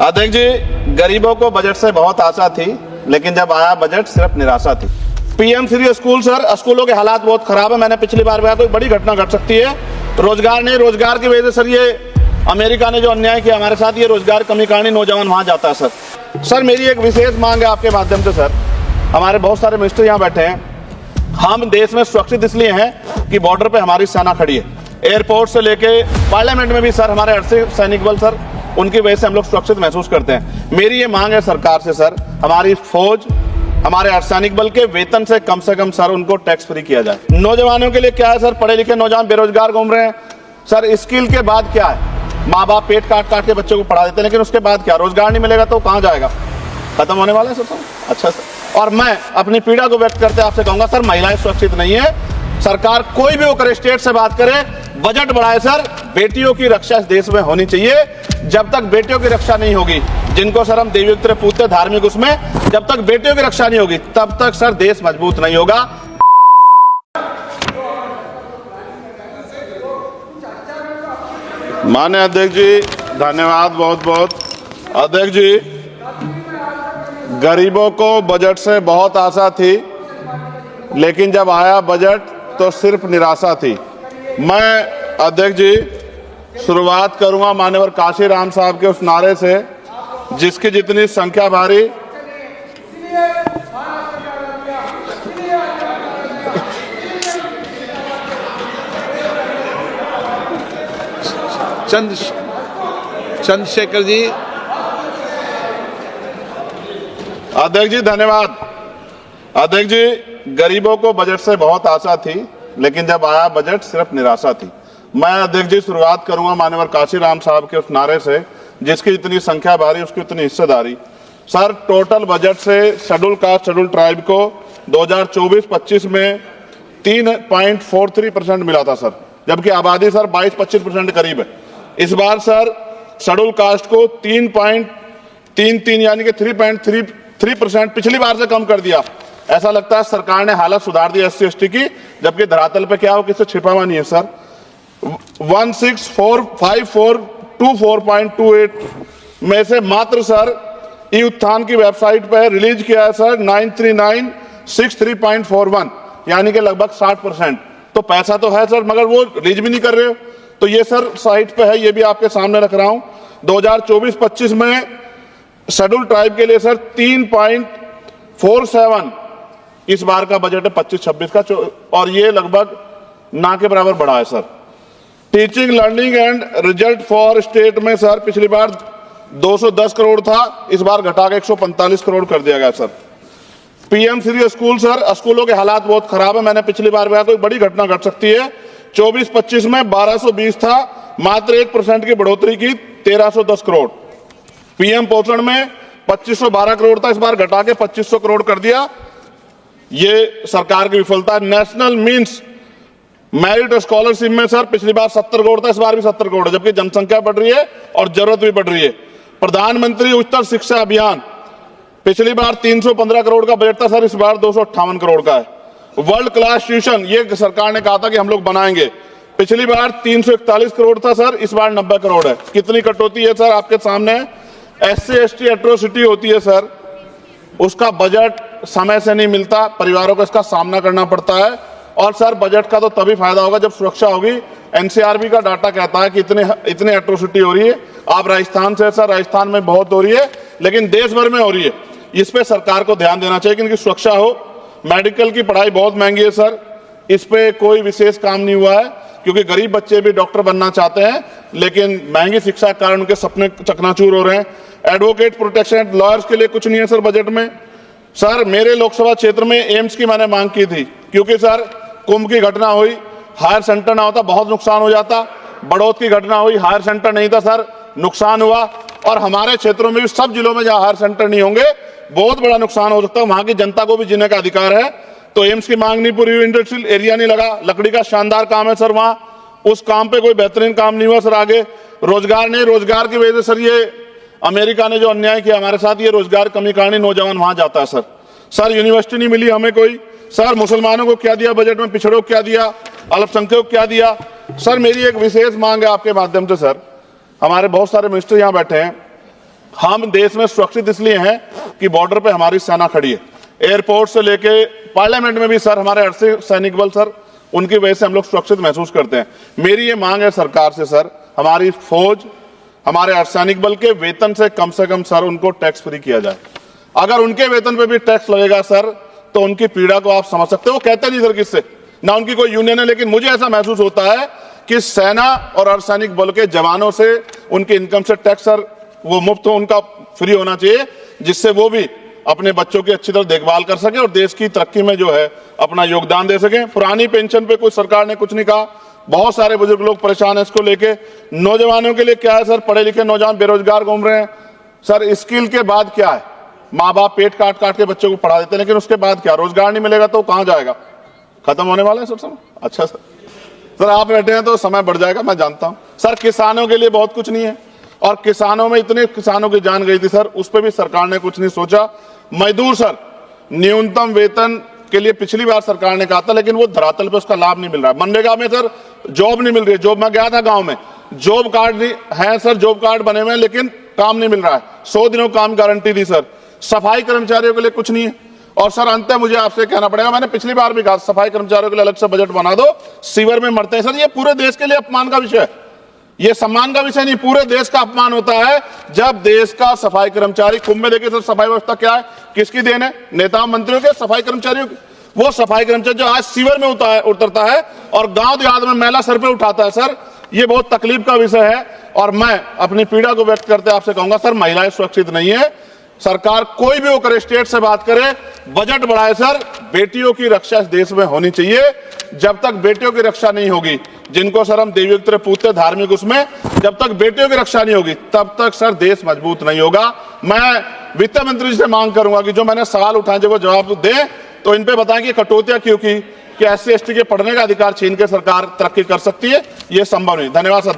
अध्यक्ष जी, गरीबों को बजट से बहुत आशा थी, लेकिन जब आया बजट सिर्फ निराशा थी। पीएम श्री स्कूल, सर स्कूलों के हालात बहुत खराब है। मैंने पिछली बार कहा कोई बड़ी घटना घट सकती है। रोजगार नहीं, रोजगार की वजह से सर ये अमेरिका ने जो अन्याय किया हमारे साथ, ये रोजगार कमी कारण नौजवान वहां जाता है। सर मेरी एक विशेष मांग है आपके माध्यम से। सर हमारे बहुत सारे मिनिस्टर यहाँ बैठे हैं। हम देश में सुरक्षित इसलिए हैं कि बॉर्डर पे हमारी सेना खड़ी है। एयरपोर्ट से लेके पार्लियामेंट में भी सर हमारे अर्धसैनिक सैनिक बल, सर उनकी वजह से हम लोग सुरक्षित महसूस करते हैं। मेरी ये मांग है सरकार से, सर हमारी फौज, हमारे अर्धसैनिक बल के वेतन से कम सर उनको टैक्स फ्री किया जाए। नौजवानों के लिए क्या है सर, पढ़े लिखे नौजवान बेरोजगार घूम रहे हैं। सर स्किल के बाद क्या है, माँ बाप पेट काट काट के बच्चों को पढ़ा देते हैं, लेकिन उसके बाद क्या, रोजगार नहीं मिलेगा तो कहाँ जाएगा, खत्म होने वाला है सर। अच्छा सर, और मैं अपनी पीड़ा को व्यक्त करते आपसे कहूंगा सर, महिलाएं सुरक्षित नहीं है। सरकार कोई भी होकर स्टेट से बात करे, बजट बढ़ाए सर। बेटियों की रक्षा इस देश में होनी चाहिए। जब तक बेटियों की रक्षा नहीं होगी, जिनको सर हम देवी उत्तरे पूछते धार्मिक, उसमें जब तक बेटियों की रक्षा नहीं होगी तब तक सर देश मजबूत नहीं होगा। माननीय अध्यक्ष जी धन्यवाद बहुत बहुत। अध्यक्ष जी, गरीबों को बजट से बहुत आशा थी, लेकिन जब आया बजट तो सिर्फ निराशा थी। मैं अध्यक्ष जी शुरुआत करूंगा माननीय काशीराम साहब के उस नारे से, जिसकी जितनी संख्या भारी चंद्रशेखर जी। अध्यक्ष जी धन्यवाद। अध्यक्ष जी, गरीबों को बजट से बहुत आशा थी, लेकिन जब आया बजट सिर्फ निराशा थी। मैं अध्यक्ष जी शुरुआत करूंगा माननीय काशीराम साहब के उस नारे से, जिसकी जितनी संख्या भारी उसकी उतनी हिस्सेदारी। सर टोटल बजट से शेड्यूल कास्ट शेड्यूल ट्राइब को 2024-25 में 3.43% मिला था सर, जबकि आबादी सर 22-25% करीब है। इस बार सर शेड्यूल कास्ट को 3.33 यानी कि 3.33% पिछली बार से कम कर दिया। ऐसा लगता है सरकार ने हालत सुधार दी SC ST की, जबकि धरातल पे क्या हो किसी छिपा हुआ नहीं है सर। 1645424.28 में से मात्र सर ई उत्थान की वेबसाइट पर रिलीज किया है सर 93963.41, यानी कि लगभग 60%। तो पैसा तो है सर, मगर वो रिलीज भी नहीं कर रहे हो। तो ये सर साइट पे है, ये भी आपके सामने रख रहा हूं। 2024-25 में शेड्यूल ट्राइब के लिए सर 3.47 इस बार का बजट है 25-26 का, और ये लगभग ना के बराबर बढ़ा है sir. Teaching learning and result for state में सर पिछली बार 210 करोड़ था, इस बार घटा के 145 करोड़ कर दिया गया sir. PM Shri school, sir स्कूलों के हालात बहुत खराब है। मैंने पिछली बार कहा कोई बड़ी घटना घट सकती है। 24-25 में 1220 था, मात्र 1% की बढ़ोतरी की 1310 करोड़। पीएम पोषण में 2512 करोड़ था, इस बार घटा के 2500 करोड़ कर दिया। ये सरकार की विफलता है। नेशनल मीन्स मेरिट स्कॉलरशिप में सर पिछली बार 70 करोड़ था, इस बार भी 70 करोड़ है, जबकि जनसंख्या बढ़ रही है और जरूरत भी बढ़ रही है। प्रधानमंत्री उच्चतर शिक्षा अभियान पिछली बार 315 करोड़ का बजट था सर, इस बार 258 करोड़ का है। वर्ल्ड क्लास ट्यूशन, ये सरकार ने कहा था कि हम लोग बनाएंगे, पिछली बार 341 करोड़ था सर, इस बार 90 करोड़ है। कितनी कटौती है सर आपके सामने। SC ST एट्रोसिटी होती है सर, उसका बजट समय से नहीं मिलता, परिवारों को इसका सामना करना पड़ता है। और सर बजट का तो तभी फायदा होगा जब सुरक्षा होगी। NCRB का डाटा कहता है कि इतने एट्रोसिटी हो रही है। आप राजस्थान से सर, राजस्थान में बहुत हो रही है, लेकिन देश भर में हो रही है। इस पे सरकार को ध्यान देना चाहिए कि इनकी सुरक्षा हो। मेडिकल की पढ़ाई बहुत महंगी है सर, इस पे कोई विशेष काम नहीं हुआ है, क्योंकि गरीब बच्चे भी डॉक्टर बनना चाहते हैं, लेकिन महंगी शिक्षा के कारण उनके सपने चकनाचूर हो रहे हैं। एडवोकेट प्रोटेक्शन लॉयर्स के लिए कुछ नहीं है सर बजट में। सर मेरे लोकसभा क्षेत्र में एम्स की मैंने मांग की थी, क्योंकि सर कुंभ की घटना हुई, हायर सेंटर ना होता बहुत नुकसान हो जाता। बड़ौद की घटना हुई, हायर सेंटर नहीं था सर, नुकसान हुआ। और हमारे क्षेत्रों में भी सब जिलों में जहां हायर सेंटर नहीं होंगे बहुत बड़ा नुकसान हो सकता है। वहां की जनता को भी जीने का अधिकार है। तो एम्स की मांग नहीं पूरी हुई, इंडस्ट्रियल एरिया नहीं लगा। लकड़ी का शानदार काम है सर, वहां उस काम पे कोई बेहतरीन काम नहीं हुआ सर। आगे रोजगार नहीं, रोजगार की वजह से सर ये अमेरिका ने जो अन्याय किया हमारे साथ, ये रोजगार कमी कारण नौजवान वहां जाता है सर। सर यूनिवर्सिटी नहीं मिली हमें कोई। सर मुसलमानों को क्या दिया बजट में, पिछड़ों को क्या दिया, अल्पसंख्यकों को क्या दिया। सर मेरी एक विशेष मांग है आपके माध्यम से। सर हमारे बहुत सारे मिनिस्टर यहाँ बैठे हैं। हम देश में सुरक्षित इसलिए हैं कि बॉर्डर पे हमारी सेना खड़ी है, एयरपोर्ट से लेके पार्लियामेंट में भी सर हमारे अर्धसैनिक सैनिक बल सर, उनकी वजह से हम लोग सुरक्षित महसूस करते हैं। मेरी ये मांग है सरकार से सर, हमारी फौज, हमारे अर्धसैनिक बल के वेतन से कम सर उनको टैक्स फ्री किया जाए। अगर उनके वेतन पे भी टैक्स लगेगा सर तो उनकी पीड़ा को आप समझ सकते हो। वो कहते नहीं सर किससे, ना उनकी कोई यूनियन है, लेकिन मुझे ऐसा महसूस होता है कि सेना और अर्धसैनिक बल के जवानों से उनके इनकम से टैक्स सर वो मुफ्त हो, उनका फ्री होना चाहिए, जिससे वो भी अपने बच्चों की अच्छी तरह देखभाल कर सके और देश की तरक्की में जो है अपना योगदान दे सके। पुरानी पेंशन पे कोई सरकार ने कुछ नहीं कहा, बहुत सारे बुजुर्ग लोग परेशान है इसको लेके। नौजवानों के लिए क्या है सर, पढ़े लिखे नौजवान बेरोजगार घूम रहे हैं सर। स्किल के बाद क्या है, माँ बाप पेट काट काट के बच्चों को पढ़ा देते हैं, लेकिन उसके बाद क्या, रोजगार नहीं मिलेगा तो कहां जाएगा, खत्म होने वाला है सब समय। अच्छा सर आप बैठे हैं तो समय बढ़ जाएगा, मैं जानता हूं सर। किसानों के लिए बहुत कुछ नहीं है, और किसानों में इतने किसानों की जान गई थी सर, उस पर भी सरकार ने कुछ नहीं सोचा। मजदूर सर, न्यूनतम वेतन के लिए पिछली बार सरकार ने कहा था, लेकिन वो धरातल पे उसका लाभ नहीं मिल रहा है। मनरेगा में सर जॉब नहीं मिल रही है, जॉब, मैं गया था गांव में, जॉब कार्ड है सर, जॉब कार्ड बने हुए हैं, लेकिन काम नहीं मिल रहा है। 100 दिनों काम गारंटी दी सर। सफाई कर्मचारियों के लिए कुछ नहीं है। और सर अंत मुझे आपसे कहना पड़ेगा, मैंने पिछली बार भी कहा सफाई कर्मचारियों के लिए अलग से बजट बना दो, सीवर में मरते हैं सर। ये पूरे देश के लिए अपमान का विषय है, ये सम्मान का विषय नहीं, पूरे देश का अपमान होता है जब देश का सफाई कर्मचारी, कुंभ में देखिए सर सफाई व्यवस्था क्या है, किसकी देन है, नेताओं मंत्रियों के, सफाई कर्मचारियों की। वो सफाई कर्मचारी जो आज सीवर में उतरता है और गांव देहात में मैला सर पे उठाता है सर, ये बहुत तकलीफ का विषय है। और मैं अपनी पीड़ा को व्यक्त करते आपसे कहूंगा सर, महिलाएं सुरक्षित नहीं है। सरकार कोई भी वो करे, स्टेट से बात करे, बजट बढ़ाए सर। बेटियों की रक्षा इस देश में होनी चाहिए। जब तक बेटियों की रक्षा नहीं होगी, जिनको सर हम देवी उत्तर पूछते धार्मिक, उसमें जब तक बेटियों की रक्षा नहीं होगी तब तक सर देश मजबूत नहीं होगा। मैं वित्त मंत्री जी से मांग करूंगा कि जो मैंने सवाल उठाए जब वो जवाब दें, तो इन पे बताएं कि कटौतियां क्यों की, कि SC ST के पढ़ने का अधिकार छीन के सरकार तरक्की कर सकती है, ये संभव नहीं। धन्यवाद सर।